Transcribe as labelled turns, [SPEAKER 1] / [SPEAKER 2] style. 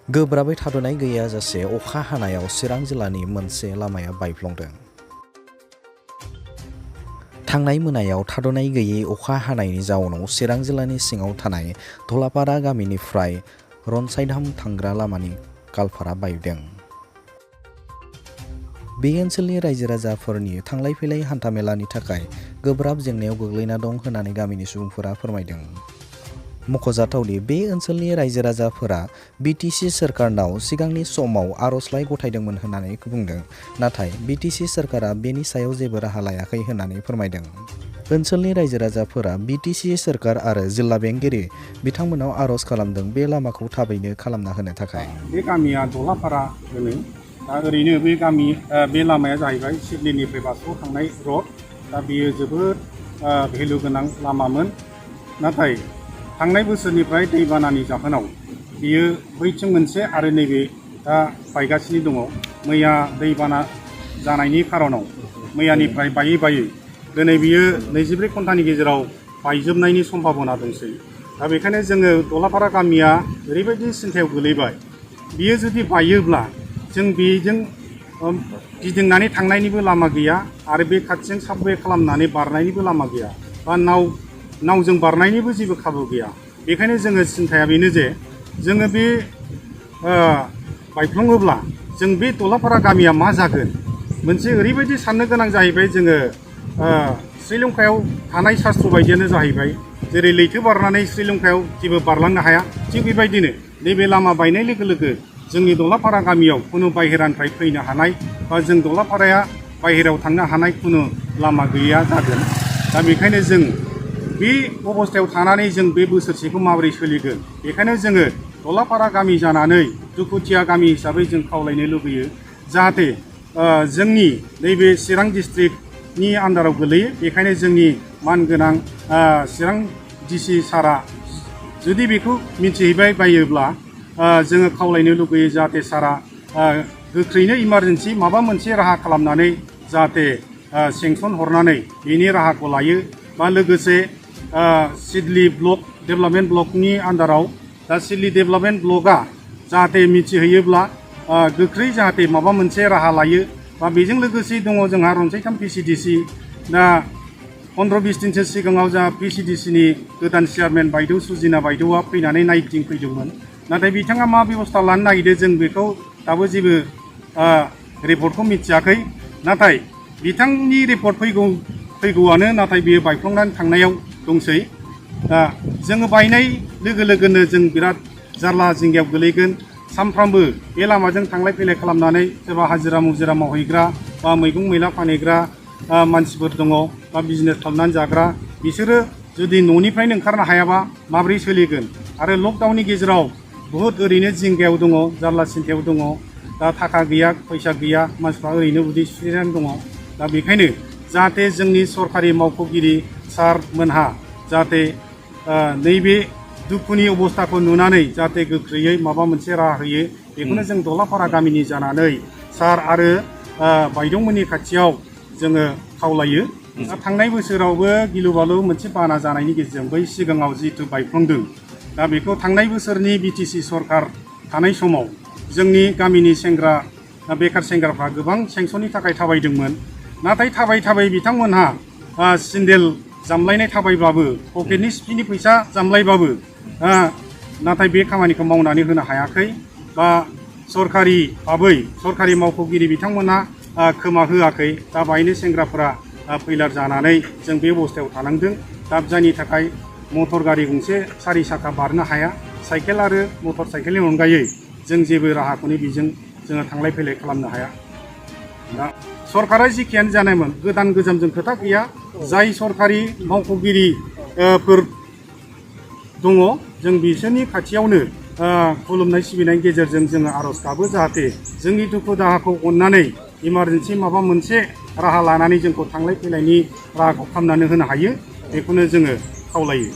[SPEAKER 1] गोब्राबै थाद'नाय गैयाजासे अखा हानायाव चिरां जिल्लानि मोनसे लामाया बायफ्लंदों। थांनाय मोनायाव थाद'नाय गैयै अखा हानायनि जाउनाव चिरां जिल्लानि सिङाव थानाय धलापारा गामिनिफ्राय रनसायधाम थांग्रा लामानि कालभार्टआ बायदों। बे ओनसोलनि रायजो राजाफोरनि थांलाय फैलाय हान्थामेलानि थाखाय गोब्राब जेंनायाव गोग्लैना दं होननानै गामिनि सुबुंफोरा फोरमायदों। मख'जाथावदि बे ओनसोलनि रायजो राजाफोरा बिटिसि सोरखारनाव सिगांनि समाव आर'जलाइ गथायदोंमोन होननानै बुंदों, नाथाय बिटिसि सोरखारा बेनि सायाव जेबो राहा लायाखै होननानै फोरमायदों। ओनसोलनि रायजो राजाफोरा बिटिसि सोरखार आरो जिल्ला बेंगिरि बिथांमोनाव आर'ज खालामदों बे लामाखौ थाबैनो खालामना होनो थाखाय।
[SPEAKER 2] बे गामिया धलापारा होनो। दा ओरैनो बे लामाया जाहैबाय सिडनीनिफ्राय बासुगाव थांनाय रड। दा बेयो जोबोद भेलु गोनां लामामोन, नाथाय थांनाय बोसोरनिफ्राय दैबानानि जाहोनाव बियो बैथिं मोनसे आरो नैबे दा बायगासिनो दङ। मैया दैबाना जानायनि खारनाव मैयानिफ्राय बायै बायै दिनै बियो 24 घन्टानि गेजेराव बायजोबनायनि सम्भाबना दंसै। दा बेखायनो जोङो धलापारा गामिया ओरैबायदि सिन्थायाव गोलैबाय, बियो जुदि बायोब्ला जों बेजों गिदिंनानै थांनायनिबो लामा गैया आरो बे खाथिजों साबवे खालामनानै बारनायनिबो लामा गैया, बा नावजों बारनायनिबो जेबो खाबु गैया। बेखायनो जोङो सिन्थाया बेनो जे जोङो बे बायफ्लङोब्ला जों बे धलापारा गामिया मा जागोन। मोनसे ओरैबायदि साननो गोनां जाहैबाय, जोङो श्रीलंकायाव थानाय शास्त्र बायदियानो जाहैबाय, जेरै लैथो बारनानै श्रीलंकायाव जेबो बारलांनो हाया, थिग बेबायदिनो नैबे लामा बायनाय लोगो लोगो जोंनि धलापारा गामियाव खुनु बाहेरानिफ्राय फैनो हानाय बा जों धलापाराया बाहेरायाव थांनो हानाय खुनु लामा गैया जागोन। दा बेखायनो जों बे अबस्थायाव थानानै जों बे बोसोरसेखौ माबोरै सोलिगोन। बेखायनो जोङो धलापारा गामि जानानै दुखुथिया गामि हिसाबै जों खावलायनो लुबैयो, जाहाथे जोंनि नैबे चिरां डिस्ट्रिक्टनि आन्दाराव गोलैयो। बेखायनो जोंनि मानगोनां चिरां डिसि सारा जुदि बेखौ मिथिहैबाय बायोब्ला जोङो खावलायनो लुबैयो, जाहाथे सारा गोख्रैनो इमारजेन्सि माबा मोनसे राहा खालामनानै जाहाथे सेंसन हरनानै बेनि राहाखौ लायो। बा लोगोसे सिडली ब्लक डेभेलपमेन्ट ब्लकनि आन्दाराव दा सिडली डेभेलपमेन्ट ब्लकआ जाहाथे मिथिहैयोब्ला गोख्रै जाहाथे माबा मोनसे राहा लायो। बा बेजों लोगोसे दङ जोंहा रनसायधाम पिसिडिसि। दा 15-20 दिनसो सिगाङाव जा पिसिडिसिनि गोदान चेयारमेन बायदेव सुजिना बायदेवआ फैनानै नायथिंफैदोंमोन, नाथाय बिथाङा मा बेबस्था लानो नागिरदों जों बेखौ दाबो जेबो रिपर्टखौ मिथियाखै। नाथाय बिथांनि रिपर्ट फैगौआनो, नाथाय बियो बायफ्लंनानै थांनायाव दंसै। दा जोङो बायनाय लोगो लोगोनो जों बिराद जारला जिंगायाव गोलैगोन। सानफ्रामबो बे लामाजों थांलाय फैलाय खालामनानै सोरबा हाजिरा मुजिरा मावहैग्रा बा मैगं मैला फानहैग्रा मानसिफोर दङ, बा बिजनेस खालामनानै जाग्रा, बिसोरो जुदि न'निफ्रायनो ओंखारनो हायाबा माबोरै सोलिगोन। आरो लकडाउननि गेजेराव बहुद ओरैनो जिंगायाव दङ, जारला सिन्थायाव दङ। दा थाखा गैया फैसा गैया, मानसिफ्रा ओरैनो उदै सुथेनानै दङ। दा बेखायनो जाहाथे जोंनि सरकारि मावख'गिरि सारमोनहा जाहाथे नैबे दुखुनि अबस्थाखौ नुनानै जाहाथे गोख्रैयै माबा मोनसे राहा होयो, बेखौनो जों धलापारा गामिनि जानानै सार आरो बायदंमोननि खाथियाव जोङो खावलायो। थांनाय बोसोरावबो गिलु बालु मोनसे बाना जानायनि गेजेरजों बै सिगाङाव जिहेतु बायफ्लंदों, दा बेखौ थांनाय बोसोरनि बिटिसि सरकार थानाय समाव जोंनि गामिनि बेखार सेंग्राफ्रा गोबां सेंसननि थाखाय थाबायदोंमोन। नाथाय थाबाय बिथांमोनहा सिन्देल जामलायनाय थाबायब्लाबो, पकेटनि सिफिनि फैसा जामलायबाबो नाथाय बे खामानिखौ मावनानै होनो हायाखै। बा सरकारि मावख'गिरि बिथांमोनहा खोमा होआखै। दा बायनो सेंग्राफोरा फैलार जानानै जों बे अबस्थायाव थानांदों। दा जायनि थाखाय मटर गारि गंसे 4 साखा बारनो हाया, साइकेल आरो मटर साइकेलनि अनगायै जों जेबो राहाखौनो बेजों जोङो थांलाय फैलाय खालामनो हाया। दा सरकारा जिखियानो जानायमोन, गोदान गोजामजों खोथा गैया। जाय सरकारि मावख'गिरिफोर दङ, जों बिसोरनि खाथियावनो खुलुमनाय सिबिनायनि गेजेरजों जोङो आर'ज गाबो, जाहाथे जोंनि दुखु दाहाखौ अननानै इमारजेन्सि माबा मोनसे राहा लानानै जोंखौ थांलाय फैलायनि राहाखौ खालामनानै होनो हायो, बेखौनो जोङो खावलायो।